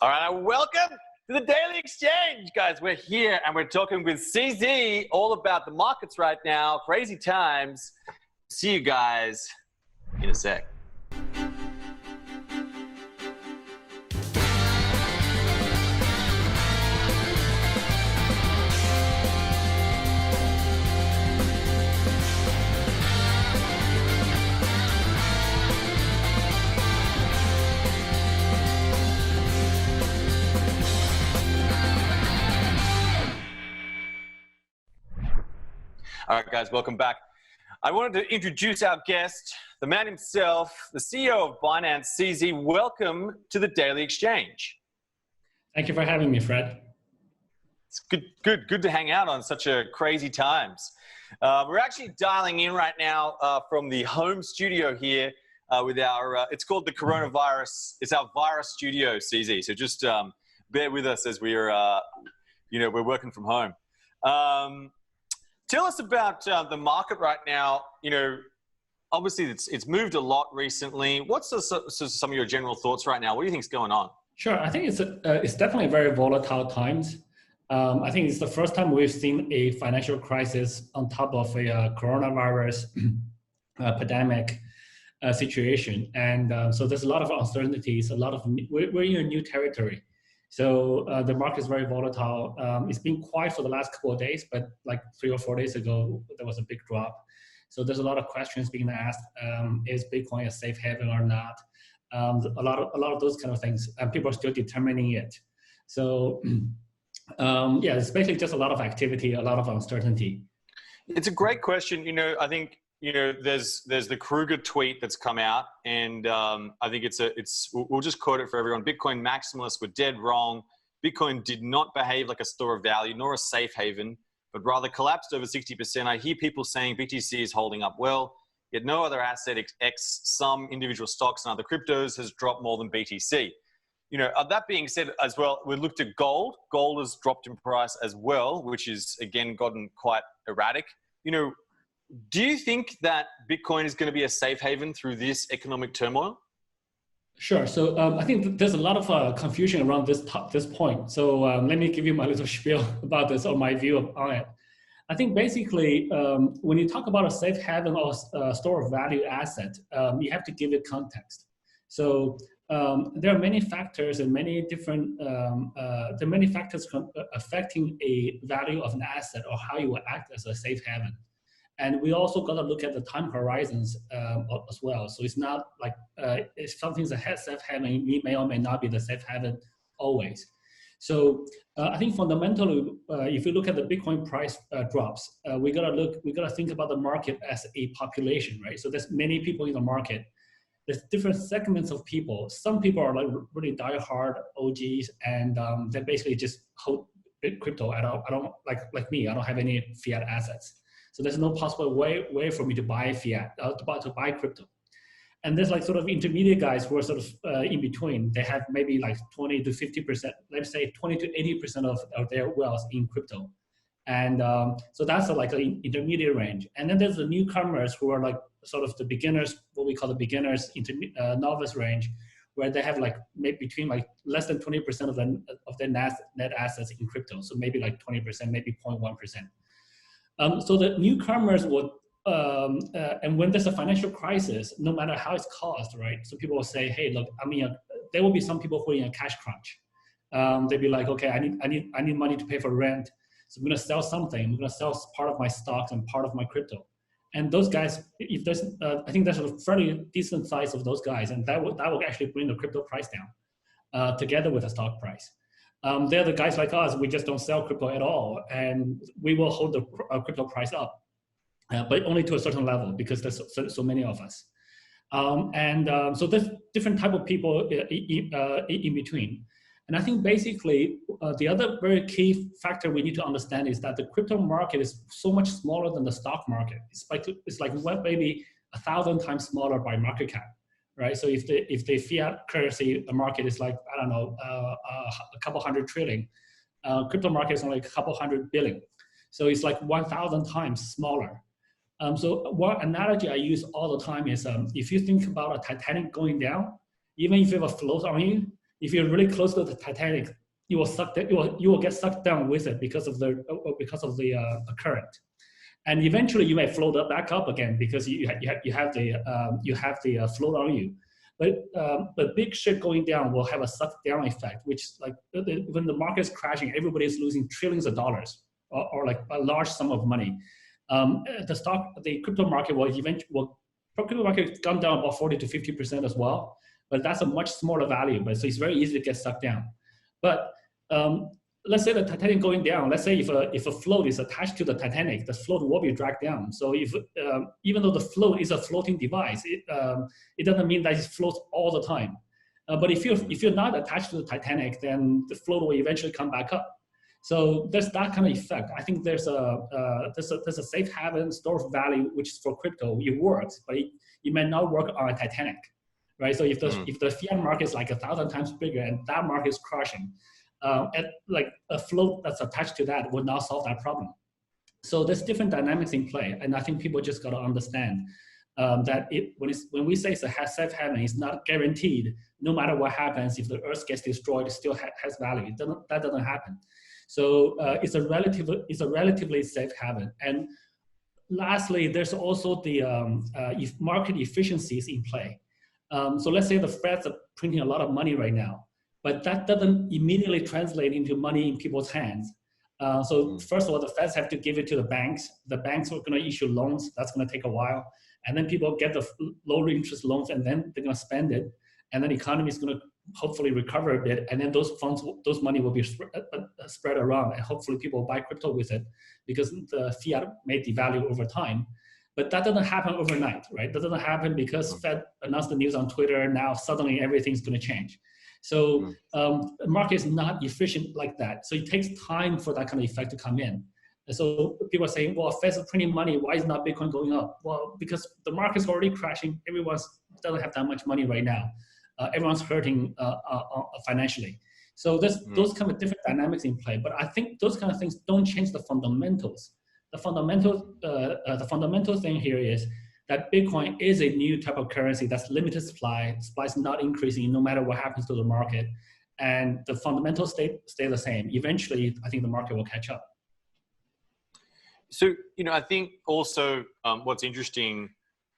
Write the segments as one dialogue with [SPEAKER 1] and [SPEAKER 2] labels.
[SPEAKER 1] All right, welcome to the Daily Exchange, guys. We're here and we're talking with CZ all about the markets right now, crazy times. See you guys in a sec. All right, guys, welcome back. I wanted to introduce our guest, the man himself, the CEO of Binance, CZ. Welcome to the Daily Exchange.
[SPEAKER 2] Thank you for having me, Fred.
[SPEAKER 1] It's good to hang out on such a crazy times. We're actually dialing in right now from the home studio here with our, it's called the coronavirus. It's our virus studio, CZ. So just bear with us as we're, we're working from home. Tell us about the market right now. Obviously it's moved a lot recently. What's some of your general thoughts right now? What do you think is going on?
[SPEAKER 2] Sure, I think it's definitely very volatile times. I think it's the first time we've seen a financial crisis on top of a coronavirus pandemic situation, and so there's a lot of uncertainties. We're in a new territory. So the market is very volatile. It's been quiet for the last couple of days, but like 3 or 4 days ago, there was a big drop. So there's a lot of questions being asked. Is Bitcoin a safe haven or not? A lot of those kind of things, and people are still determining it. So yeah, it's basically just a lot of activity, a lot of uncertainty.
[SPEAKER 1] It's a great question. I think there's the Kruger tweet that's come out, and I think we'll just quote it for everyone. Bitcoin maximalists were dead wrong. Bitcoin did not behave like a store of value nor a safe haven, but rather collapsed over 60%. I hear people saying BTC is holding up well, yet no other asset ex some individual stocks and other cryptos has dropped more than BTC. That being said as well, we looked at gold. Gold has dropped in price as well, which is again gotten quite erratic. Do you think that Bitcoin is going to be a safe haven through this economic turmoil?
[SPEAKER 2] Sure. So I think there's a lot of confusion around this point. So let me give you my little spiel about this, or my view on it. I think basically, when you talk about a safe haven or store of value asset, you have to give it context. So there are many factors and many different affecting a value of an asset or how you will act as a safe haven. And we also got to look at the time horizons as well. So it's not like if something's a safe haven, it may or may not be the safe haven always. So I think fundamentally, if you look at the Bitcoin price drops, we gotta think about the market as a population, right? So there's many people in the market. There's different segments of people. Some people are like really diehard OGs, and they basically just hold crypto. I don't like me. I don't have any fiat assets. So there's no possible way for me to buy fiat, to buy crypto. And there's like sort of intermediate guys who are sort of in between. They have maybe like 20 to 50%, let's say 20 to 80% of their wealth in crypto. And so that's like an intermediate range. And then there's the newcomers who are like sort of the beginners, what we call the beginners novice range, where they have like maybe between like less than 20% of their net assets in crypto. So maybe like 20%, maybe 0.1%. So the newcomers would, and when there's a financial crisis, no matter how it's caused, right? So people will say, hey, look, I mean, there will be some people who are in a cash crunch. They'd be like, okay, I need money to pay for rent. So I'm gonna sell something. I'm gonna sell part of my stocks and part of my crypto. And those guys, if there's, I think there's a fairly decent size of those guys, and that will actually bring the crypto price down, together with the stock price. They're the guys like us. We just don't sell crypto at all, and we will hold the crypto price up, but only to a certain level because there's so many of us. So there's different type of people in between. And I think basically the other very key factor we need to understand is that the crypto market is so much smaller than the stock market. It's like maybe 1,000 times smaller by market cap, right? So if the fiat currency market is like, I don't know, a couple hundred trillion, crypto market is only a couple hundred billion. So it's like 1,000 times smaller. So one analogy I use all the time is if you think about a Titanic going down, even if you have a float on you, if you're really close to the Titanic, you will get sucked down with it because of the current, and eventually you may float up back up again because you have the float on you. But big shit going down will have a suck down effect, which like when the market is crashing, everybody is losing trillions of dollars or like a large sum of money. The crypto market crypto market has gone down about 40 to 50% as well, but that's a much smaller value. But so it's very easy to get sucked down. But let's say the Titanic going down. Let's say if a float is attached to the Titanic, the float will be dragged down. So if even though the float is a floating device, it doesn't mean that it floats all the time. But if you're not attached to the Titanic, then the float will eventually come back up. So there's that kind of effect. I think there's a safe haven store of value, which is for crypto. It works, but it may not work on a Titanic, right? So if the fiat market is like 1,000 times bigger and that market is crushing, like a float that's attached to that would not solve that problem. So there's different dynamics in play, and I think people just got to understand that when we say it's a safe haven, it's not guaranteed. No matter what happens, if the Earth gets destroyed, it still has value. That doesn't happen. So it's a relatively safe haven. And lastly, there's also the market efficiencies in play. So let's say the Feds are printing a lot of money right now, but that doesn't immediately translate into money in people's hands. So first of all, the Feds have to give it to the banks. The banks are going to issue loans. That's going to take a while. And then people get the low interest loans, and then they're going to spend it. And then the economy is going to hopefully recover a bit. And then those money will be spread around. And hopefully people will buy crypto with it because the fiat may devalue over time. But that doesn't happen overnight, right? That doesn't happen because Fed announced the news on Twitter. Now suddenly everything's going to change. So the market is not efficient like that. So it takes time for that kind of effect to come in. And so people are saying, well, Fed's printing money. Why is not Bitcoin going up? Well, because the market's already crashing. Everyone doesn't have that much money right now. Everyone's hurting financially. So there's those kind of different dynamics in play. But I think those kind of things don't change the fundamentals. The fundamental thing here is that Bitcoin is a new type of currency that's limited supply. Supply is not increasing no matter what happens to the market. And the fundamentals stay the same. Eventually, I think the market will catch up.
[SPEAKER 1] So, I think also what's interesting,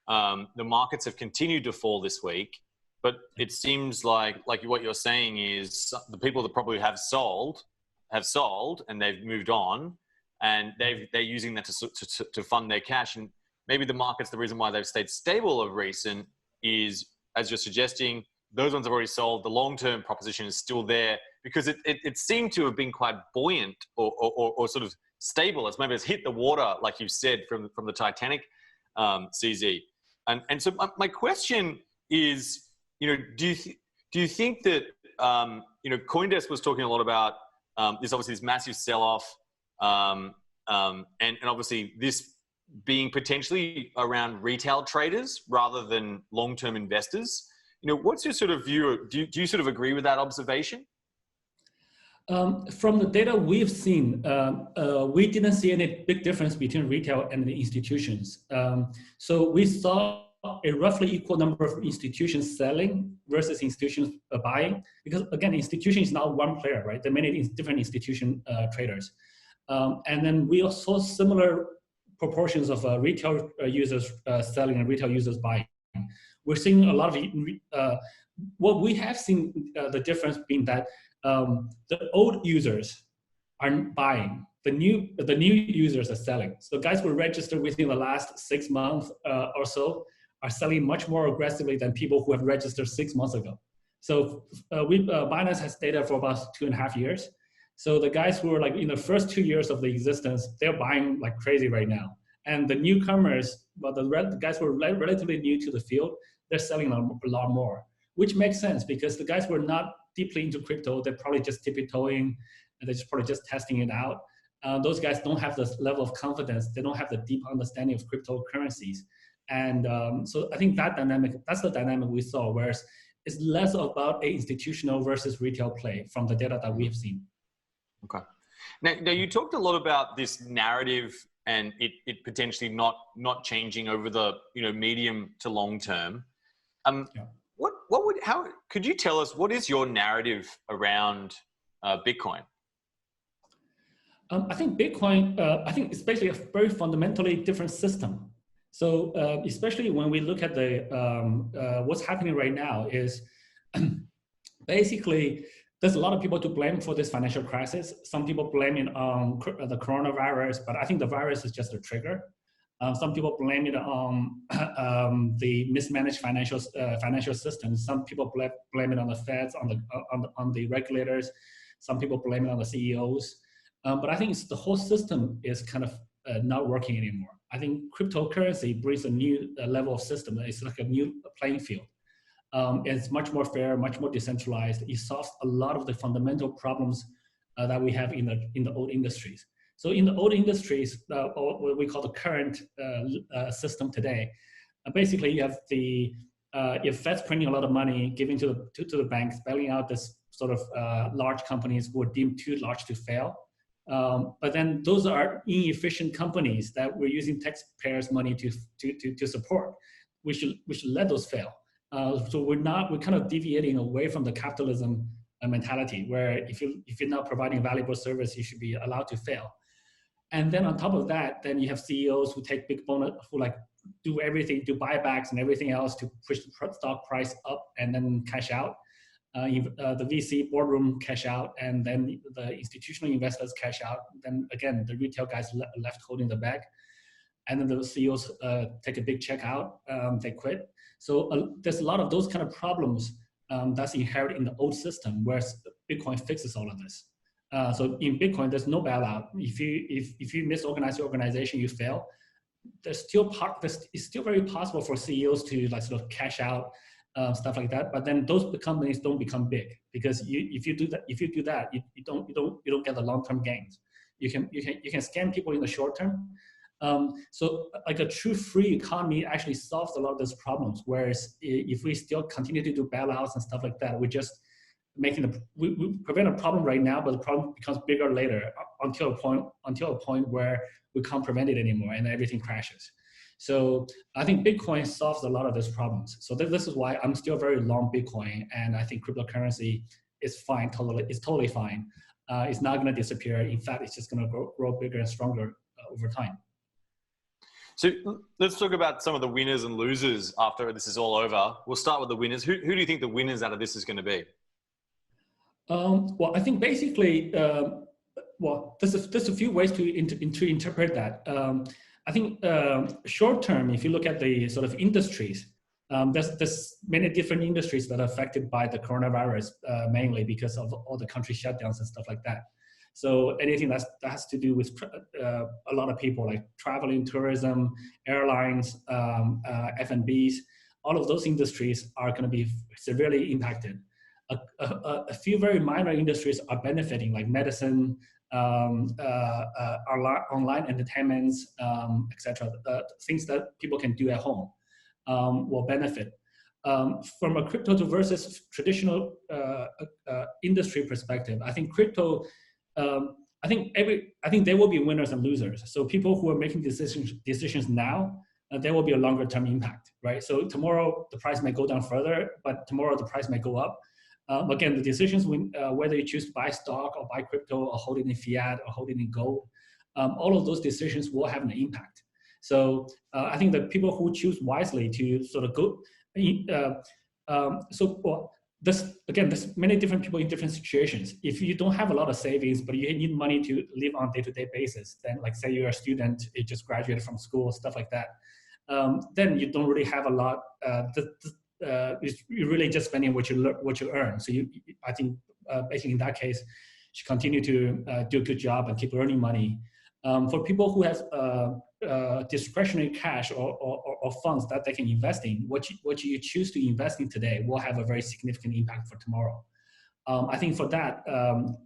[SPEAKER 1] the markets have continued to fall this week, but it seems like what you're saying is the people that probably have sold and they've moved on, and they're using that to fund their cash. And maybe the market's the reason why they've stayed stable of recent is, as you're suggesting, those ones have already sold. The long-term proposition is still there because it seemed to have been quite buoyant or sort of stable, as maybe it's hit the water, like you said, from the Titanic, CZ. And so my question is, do you think that, CoinDesk was talking a lot about this massive sell-off, and obviously this being potentially around retail traders rather than long-term investors. What's your sort of view? Do you sort of agree with that observation?
[SPEAKER 2] From the data we've seen, we didn't see any big difference between retail and the institutions. So we saw a roughly equal number of institutions selling versus institutions buying, because again, institution is not one player, right? There are many different institution traders. And then we also saw similar proportions of retail users selling and retail users buying. We're seeing a lot of, what we have seen the difference being that the old users are buying, the new users are selling. So guys who registered within the last 6 months or so are selling much more aggressively than people who have registered 6 months ago. So Binance has data for about 2.5 years. So the guys who are like in the first 2 years of the existence, they're buying like crazy right now. And the newcomers, but the guys who are relatively new to the field, they're selling a lot more, which makes sense because the guys who are not deeply into crypto, they're probably just tippy-toeing and they're probably just testing it out. Those guys don't have this level of confidence. They don't have the deep understanding of cryptocurrencies. And so I think that's the dynamic we saw, whereas it's less about an institutional versus retail play from the data that we have seen.
[SPEAKER 1] Okay. Now you talked a lot about this narrative and it potentially not changing over the medium to long term. how could you tell us what is your narrative around Bitcoin?
[SPEAKER 2] I think Bitcoin, I think it's basically a very fundamentally different system. So especially when we look at the what's happening right now is basically there's a lot of people to blame for this financial crisis. Some people blame it on the coronavirus, but I think the virus is just a trigger. Some people blame it on the mismanaged financial system. Some people blame it on the Feds, on the regulators. Some people blame it on the CEOs. But I think it's the whole system is kind of not working anymore. I think cryptocurrency brings a new level of system. It's like a new playing field. It's much more fair, much more decentralized. It solves a lot of the fundamental problems that we have in the old industries. So in the old industries, or what we call the current system today, basically you have if Fed's printing a lot of money, giving to the banks, bailing out this sort of large companies who are deemed too large to fail. But then those are inefficient companies that we're using taxpayers' money to support. We should let those fail. So we're kind of deviating away from the capitalism mentality, where if you're not providing valuable service, you should be allowed to fail. And then on top of that, then you have CEOs who take big bonus, who like do everything, do buybacks and everything else to push the stock price up and then cash out. The VC boardroom cash out, and then the institutional investors cash out. Then again, the retail guys left holding the bag, and then the CEOs take a big check out. They quit. So there's a lot of those kind of problems that's inherent in the old system, whereas Bitcoin fixes all of this. So in Bitcoin, there's no bailout. If you misorganize your organization, you fail. It's still very possible for CEOs to like sort of cash out. Stuff like that, but then those companies don't become big because if you do that, you don't get the long-term gains. You can scam people in the short term. So like a true free economy actually solves a lot of those problems. Whereas if we still continue to do bailouts and stuff like that, we're just we prevent a problem right now, but the problem becomes bigger later until a point where we can't prevent it anymore and everything crashes. So I think Bitcoin solves a lot of those problems. So this is why I'm still very long Bitcoin, and I think cryptocurrency is fine. It's totally fine. It's not going to disappear. In fact, it's just going to grow bigger and stronger over time.
[SPEAKER 1] So let's talk about some of the winners and losers after this is all over. We'll start with the winners. Who do you think the winners out of this is going to be?
[SPEAKER 2] Well, I think basically, there's a few ways to interpret that. I think short term, if you look at the sort of industries, there's many different industries that are affected by the coronavirus, mainly because of all the country shutdowns and stuff like that. So anything that has to do with a lot of people, like traveling, tourism, airlines, F&Bs, all of those industries are going to be severely impacted. A few very minor industries are benefiting, like medicine, online entertainments, etc. Things that people can do at home will benefit. From a crypto versus traditional industry perspective, I think crypto. I think there will be winners and losers. So people who are making decisions now, there will be a longer term impact, right? So tomorrow the price may go down further, but tomorrow the price may go up. Again, the decisions whether you choose to buy stock or buy crypto or hold it in fiat or hold it in gold, all of those decisions will have an impact. So I think that people who choose wisely to sort of go, there's many different people in different situations. If you don't have a lot of savings, but you need money to live on a day-to-day basis, then like say you're a student, you just graduated from school, stuff like that, then you don't really have a lot. You're really just spending what you earn. So I think basically in that case, you should continue to do a good job and keep earning money. For people who have discretionary cash or funds that they can invest in, what you choose to invest in today will have a very significant impact for tomorrow. I think for that,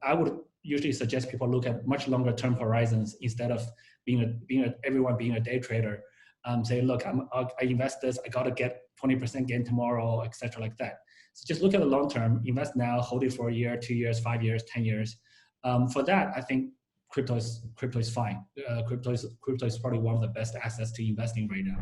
[SPEAKER 2] I would usually suggest people look at much longer term horizons instead of everyone being a day trader. Say, look, I invest this, I got to get 20% gain tomorrow, etc., like that. So just look at the long term, invest now, hold it for a year, 2 years, 5 years, 10 years. For that, I think crypto is fine. Crypto is probably one of the best assets to invest in right now.